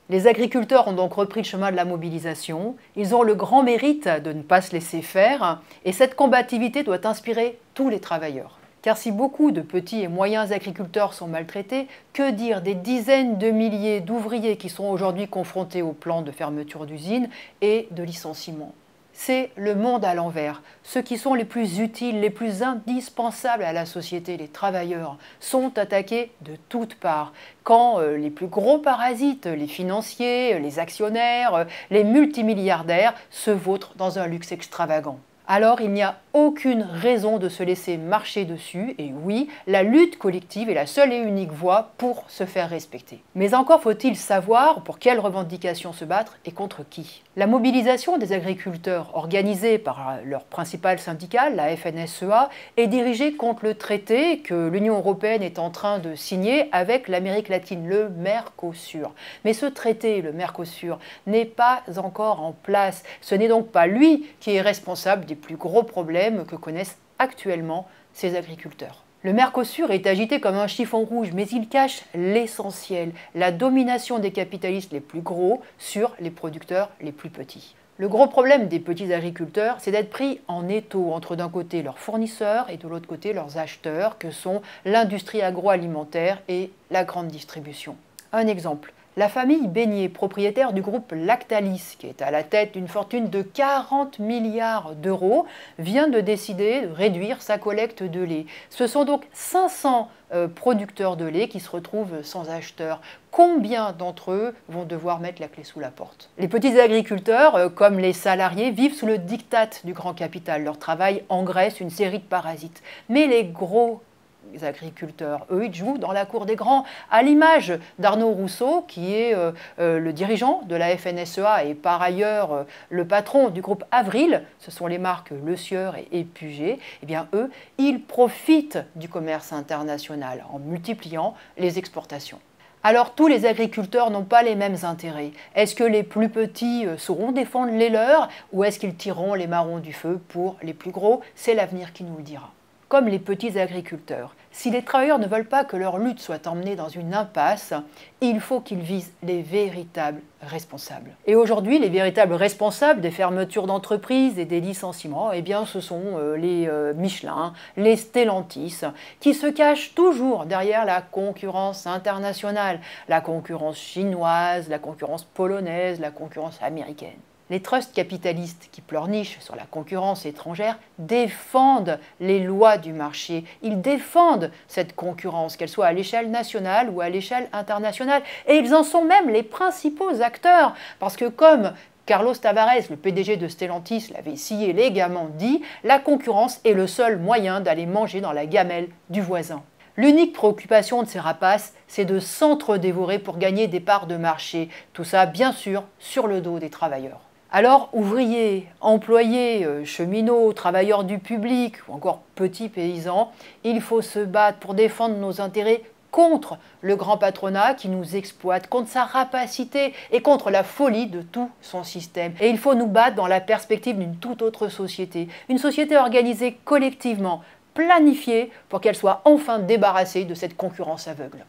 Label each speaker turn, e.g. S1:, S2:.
S1: Les agriculteurs ont donc repris le chemin de la mobilisation, ils ont le grand mérite de ne pas se laisser faire, et cette combativité doit inspirer tous les travailleurs. Car si beaucoup de petits et moyens agriculteurs sont maltraités, que dire des dizaines de milliers d'ouvriers qui sont aujourd'hui confrontés au plan de fermeture d'usines et de licenciements? C'est le monde à l'envers. Ceux qui sont les plus utiles, les plus indispensables à la société, les travailleurs, sont attaqués de toutes parts. Quand les plus gros parasites, les financiers, les actionnaires, les multimilliardaires se vautrent dans un luxe extravagant. Alors il n'y a aucune raison de se laisser marcher dessus, et oui, la lutte collective est la seule et unique voie pour se faire respecter. Mais encore faut-il savoir pour quelles revendications se battre et contre qui. La mobilisation des agriculteurs, organisée par leur principale syndicale, la FNSEA, est dirigée contre le traité que l'Union européenne est en train de signer avec l'Amérique latine, le Mercosur. Mais ce traité, le Mercosur, n'est pas encore en place. Ce n'est donc pas lui qui est responsable des plus gros problèmes que connaissent actuellement ces agriculteurs. Le Mercosur est agité comme un chiffon rouge, mais il cache l'essentiel, la domination des capitalistes les plus gros sur les producteurs les plus petits. Le gros problème des petits agriculteurs, c'est d'être pris en étau entre d'un côté leurs fournisseurs et de l'autre côté leurs acheteurs, que sont l'industrie agroalimentaire et la grande distribution. Un exemple. La famille Beignet, propriétaire du groupe Lactalis, qui est à la tête d'une fortune de 40 milliards d'euros, vient de décider de réduire sa collecte de lait. Ce sont donc 500 producteurs de lait qui se retrouvent sans acheteurs. Combien d'entre eux vont devoir mettre la clé sous la porte? Les petits agriculteurs, comme les salariés, vivent sous le diktat du grand capital. Leur travail engraisse une série de parasites. Mais les gros agriculteurs, eux, ils jouent dans la cour des grands, à l'image d'Arnaud Rousseau, qui est le dirigeant de la FNSEA et par ailleurs le patron du groupe Avril, ce sont les marques Le Sieur et Puget. Eh bien eux, ils profitent du commerce international en multipliant les exportations. Alors tous les agriculteurs n'ont pas les mêmes intérêts. Est-ce que les plus petits sauront défendre les leurs ou est-ce qu'ils tireront les marrons du feu pour les plus gros? C'est l'avenir qui nous le dira. Comme les petits agriculteurs, si les travailleurs ne veulent pas que leur lutte soit emmenée dans une impasse, il faut qu'ils visent les véritables responsables. Et aujourd'hui, les véritables responsables des fermetures d'entreprises et des licenciements, eh bien, ce sont les Michelin, les Stellantis, qui se cachent toujours derrière la concurrence internationale, la concurrence chinoise, la concurrence polonaise, la concurrence américaine. Les trusts capitalistes qui pleurnichent sur la concurrence étrangère défendent les lois du marché. Ils défendent cette concurrence, qu'elle soit à l'échelle nationale ou à l'échelle internationale. Et ils en sont même les principaux acteurs. Parce que comme Carlos Tavares, le PDG de Stellantis, l'avait si élégamment dit, la concurrence est le seul moyen d'aller manger dans la gamelle du voisin. L'unique préoccupation de ces rapaces, c'est de s'entre-dévorer pour gagner des parts de marché. Tout ça, bien sûr, sur le dos des travailleurs. Alors, ouvriers, employés, cheminots, travailleurs du public ou encore petits paysans, il faut se battre pour défendre nos intérêts contre le grand patronat qui nous exploite, contre sa rapacité et contre la folie de tout son système. Et il faut nous battre dans la perspective d'une toute autre société, une société organisée collectivement, planifiée pour qu'elle soit enfin débarrassée de cette concurrence aveugle.